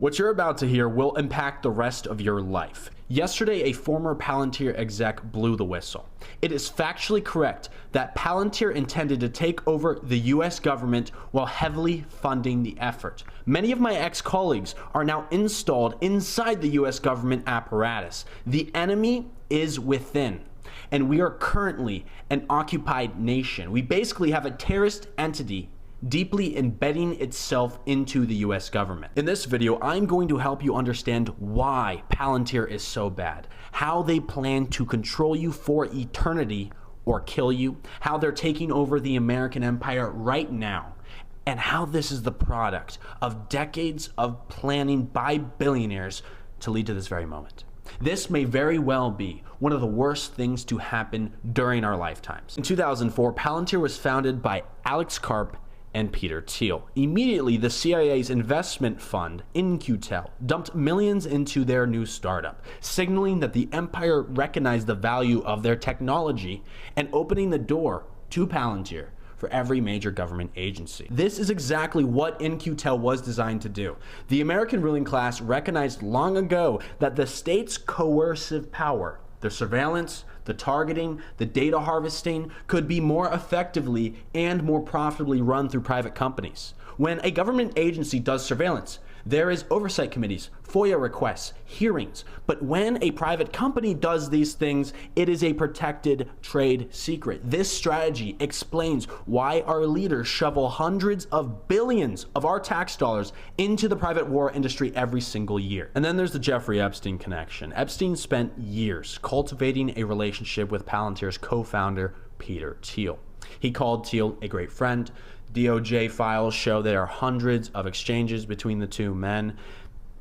What you're about to hear will impact the rest of your life. Yesterday, a former Palantir exec blew the whistle. It is factually correct that Palantir intended to take over the US government while heavily funding the effort. Many of my ex-colleagues are now installed inside the US government apparatus. The enemy is within. And we are currently an occupied nation. We basically have a terrorist entity deeply embedding itself into the US government. In this video, I'm going to help you understand why Palantir is so bad, how they plan to control you for eternity or kill you, how they're taking over the American empire right now, and how this is the product of decades of planning by billionaires to lead to this very moment. This may very well be one of the worst things to happen during our lifetimes. In 2004, Palantir was founded by Alex Karp and Peter Thiel. Immediately, the CIA's investment fund, In-Q-Tel, dumped millions into their new startup, signaling that the empire recognized the value of their technology and opening the door to Palantir for every major government agency. This is exactly what In-Q-Tel was designed to do. The American ruling class recognized long ago that the state's coercive power, the surveillance, the targeting, the data harvesting could be more effectively and more profitably run through private companies. When a government agency does surveillance, there is oversight committees, FOIA requests, hearings. But when a private company does these things, it is a protected trade secret. This strategy explains why our leaders shovel hundreds of billions of our tax dollars into the private war industry every single year. And then there's the Jeffrey Epstein connection. Epstein spent years cultivating a relationship with Palantir's co-founder, Peter Thiel. He called Thiel a great friend. DOJ files show there are hundreds of exchanges between the two men.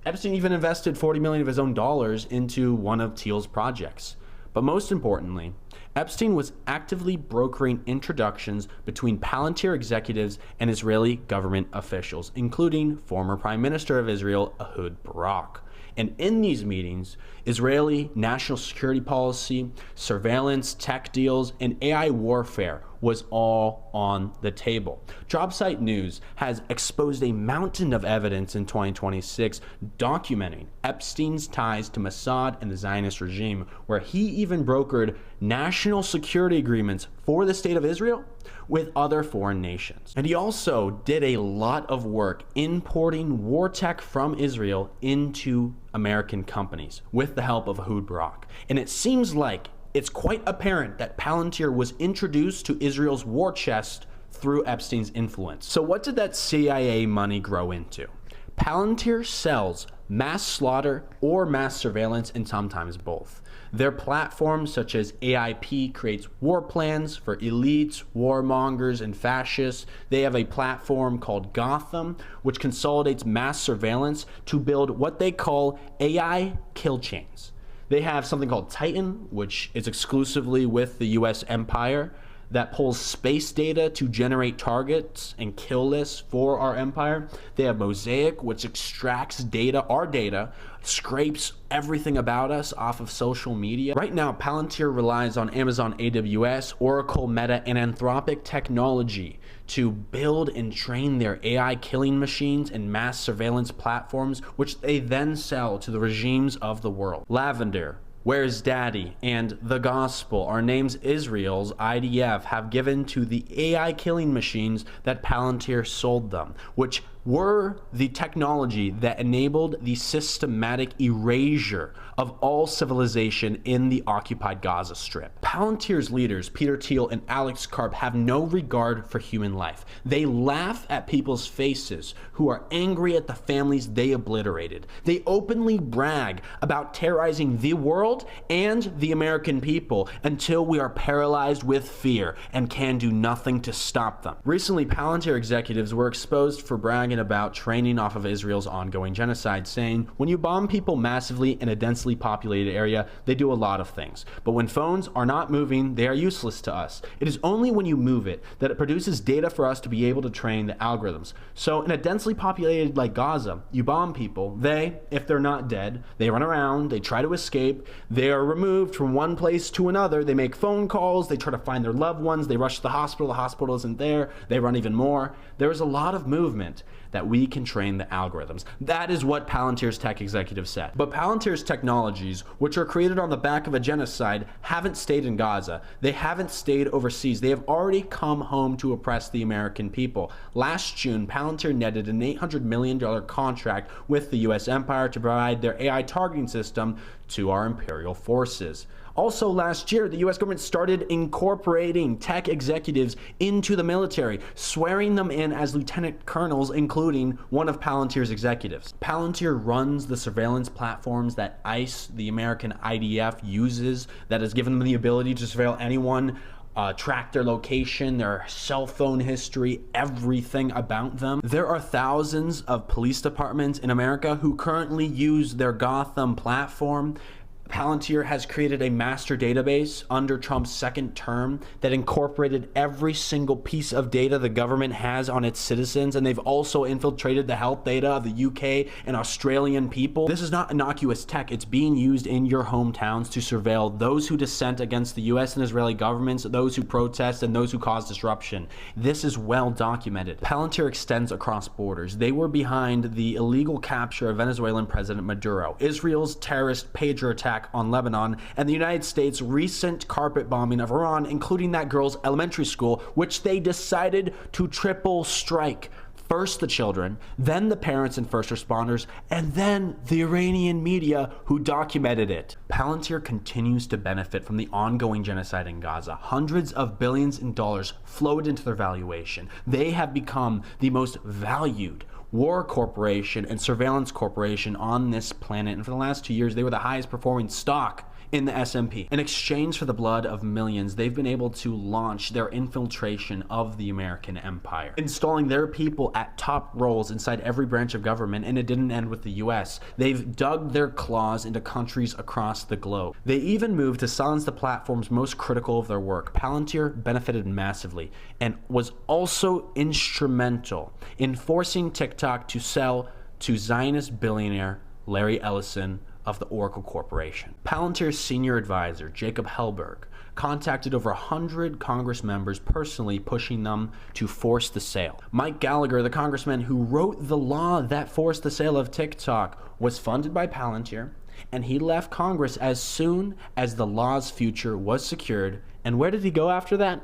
Epstein even invested $40 million of his own dollars into one of Thiel's projects. But most importantly, Epstein was actively brokering introductions between Palantir executives and Israeli government officials, including former Prime Minister of Israel, Ehud Barak. And in these meetings, Israeli national security policy, surveillance, tech deals, and AI warfare was all on the table. JobSite News has exposed a mountain of evidence in 2026 documenting Epstein's ties to Mossad and the Zionist regime, where he even brokered national security agreements for the state of Israel with other foreign nations. And he also did a lot of work importing war tech from Israel into American companies with the help of Ehud Barak. And it seems like it's quite apparent that Palantir was introduced to Israel's war chest through Epstein's influence. So what did that CIA money grow into? Palantir sells mass slaughter or mass surveillance, and sometimes both. Their platforms such as AIP creates war plans for elites, warmongers, and fascists. They have a platform called Gotham, which consolidates mass surveillance to build what they call AI kill chains. They have something called Titan, which is exclusively with the US empire, that pulls space data to generate targets and kill lists for our empire. They have Mosaic, which extracts data, our data, scrapes everything about us off of social media. Right now, Palantir relies on Amazon AWS, Oracle, Meta, and Anthropic technology to build and train their AI killing machines and mass surveillance platforms, which they then sell to the regimes of the world. Lavender, Where's Daddy, and The Gospel are names Israel's IDF have given to the AI killing machines that Palantir sold them, which were the technology that enabled the systematic erasure of all civilization in the occupied Gaza Strip. Palantir's leaders, Peter Thiel and Alex Karp, have no regard for human life. They laugh at people's faces who are angry at the families they obliterated. They openly brag about terrorizing the world and the American people until we are paralyzed with fear and can do nothing to stop them. Recently, Palantir executives were exposed for bragging about training off of Israel's ongoing genocide, saying, when you bomb people massively in a densely populated area, they do a lot of things. But when phones are not moving, they are useless to us. It is only when you move it that it produces data for us to be able to train the algorithms. So in a densely populated like Gaza, you bomb people, they, if they're not dead, they run around, they try to escape, they are removed from one place to another, they make phone calls, they try to find their loved ones, they rush to the hospital isn't there, they run even more. There is a lot of movement that we can train the algorithms. That is what Palantir's tech executive said. But Palantir's technologies, which are created on the back of a genocide, haven't stayed in Gaza. They haven't stayed overseas. They have already come home to oppress the American people. Last June, Palantir netted an $800 million contract with the US empire to provide their AI targeting system to our imperial forces. Also last year, the US government started incorporating tech executives into the military, swearing them in as lieutenant colonels, including one of Palantir's executives. Palantir runs the surveillance platforms that ICE, the American IDF, uses, that has given them the ability to surveil anyone, track their location, their cell phone history, everything about them. There are thousands of police departments in America who currently use their Gotham platform. Palantir has created a master database under Trump's second term that incorporated every single piece of data the government has on its citizens, and they've also infiltrated the health data of the UK and Australian people. This is not innocuous tech. It's being used in your hometowns to surveil those who dissent against the US and Israeli governments, those who protest, and those who cause disruption. This is well documented. Palantir extends across borders. They were behind the illegal capture of Venezuelan President Maduro, Israel's terrorist pager attack on Lebanon, and the United States' recent carpet bombing of Iran, including that girl's elementary school, which they decided to triple strike. First the children, then the parents and first responders, and then the Iranian media who documented it. Palantir continues to benefit from the ongoing genocide in Gaza. Hundreds of billions in dollars flowed into their valuation. They have become the most valued war corporation and surveillance corporation on this planet, and for the last 2 years they were the highest performing stock in the S&P. In exchange for the blood of millions, they've been able to launch their infiltration of the American empire, installing their people at top roles inside every branch of government, and it didn't end with the US. They've dug their claws into countries across the globe. They even moved to silence the platforms most critical of their work. Palantir benefited massively and was also instrumental in forcing TikTok to sell to Zionist billionaire Larry Ellison of the Oracle Corporation. Palantir's senior advisor, Jacob Hellberg, contacted over 100 Congress members personally, pushing them to force the sale. Mike Gallagher, the congressman who wrote the law that forced the sale of TikTok, was funded by Palantir, and he left Congress as soon as the law's future was secured. And where did he go after that?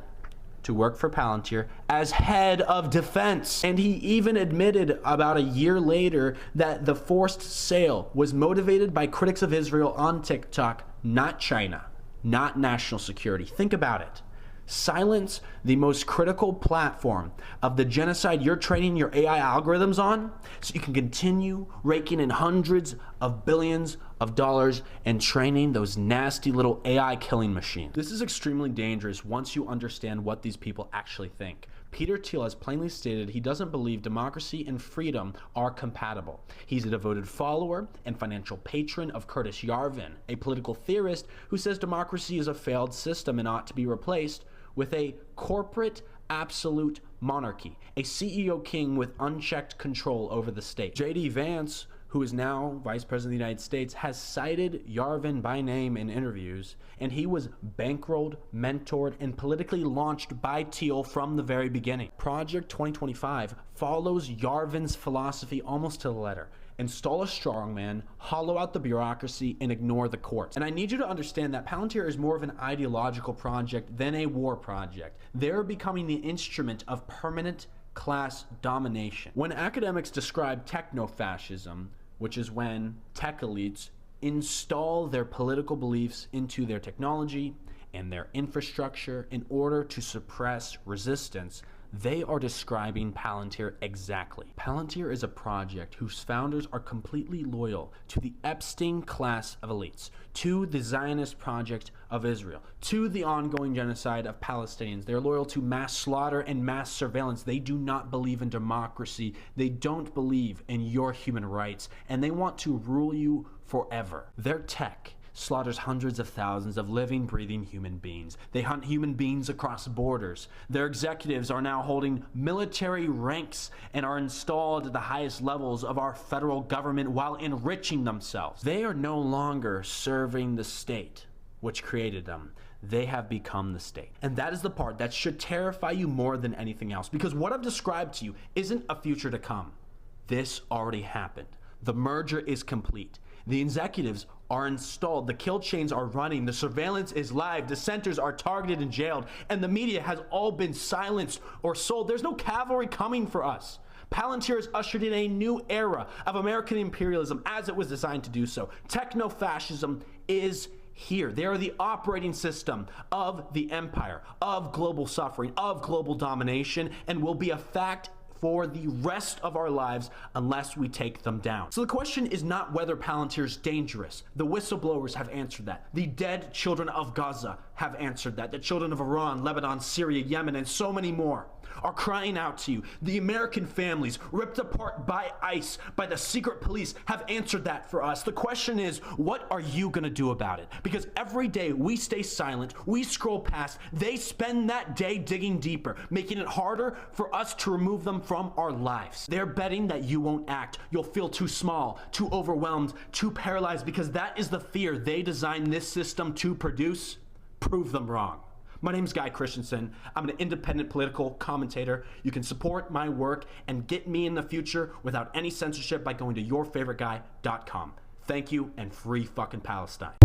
To work for Palantir as head of defense. And he even admitted about a year later that the forced sale was motivated by critics of Israel on TikTok, not China, not national security. Think about it. Silence the most critical platform of the genocide you're training your AI algorithms on, so you can continue raking in hundreds of billions of dollars and training those nasty little AI killing machines. This is extremely dangerous once you understand what these people actually think. Peter Thiel has plainly stated he doesn't believe democracy and freedom are compatible. He's a devoted follower and financial patron of Curtis Yarvin, a political theorist who says democracy is a failed system and ought to be replaced with a corporate absolute monarchy, a CEO king with unchecked control over the state. J.D. Vance, who is now Vice President of the United States, has cited Yarvin by name in interviews, and he was bankrolled, mentored, and politically launched by Thiel from the very beginning. Project 2025 follows Yarvin's philosophy almost to the letter. Install a strongman, hollow out the bureaucracy, and ignore the courts. And I need you to understand that Palantir is more of an ideological project than a war project. They're becoming the instrument of permanent class domination. When academics describe techno-fascism, which is when tech elites install their political beliefs into their technology and their infrastructure in order to suppress resistance, they are describing Palantir exactly. Palantir is a project whose founders are completely loyal to the Epstein class of elites, to the Zionist project of Israel, to the ongoing genocide of Palestinians. They're loyal to mass slaughter and mass surveillance. They do not believe in democracy. They don't believe in your human rights, and they want to rule you forever. Their tech slaughters hundreds of thousands of living, breathing human beings. They hunt human beings across borders. Their executives are now holding military ranks and are installed at the highest levels of our federal government while enriching themselves. They are no longer serving the state, which created them. They have become the state. And that is the part that should terrify you more than anything else, because what I've described to you isn't a future to come. This already happened. The merger is complete. The executives are installed, the kill chains are running, the surveillance is live, dissenters are targeted and jailed, and the media has all been silenced or sold. There's no cavalry coming for us. Palantir has ushered in a new era of American imperialism as it was designed to do so. Techno-fascism is here. They are the operating system of the empire, of global suffering, of global domination, and will be a fact for the rest of our lives unless we take them down. So the question is not whether Palantir is dangerous. The whistleblowers have answered that. The dead children of Gaza have answered that. The children of Iran, Lebanon, Syria, Yemen, and so many more are crying out to you. The American families ripped apart by ICE, by the secret police, have answered that for us. The question is, what are you gonna do about it? Because every day we stay silent, we scroll past, they spend that day digging deeper, making it harder for us to remove them from our lives. They're betting that you won't act. You'll feel too small, too overwhelmed, too paralyzed, because that is the fear they designed this system to produce. Prove them wrong. My name is Guy Christensen. I'm an independent political commentator. You can support my work and get me in the future without any censorship by going to yourfavoriteguy.com. Thank you, and free fucking Palestine.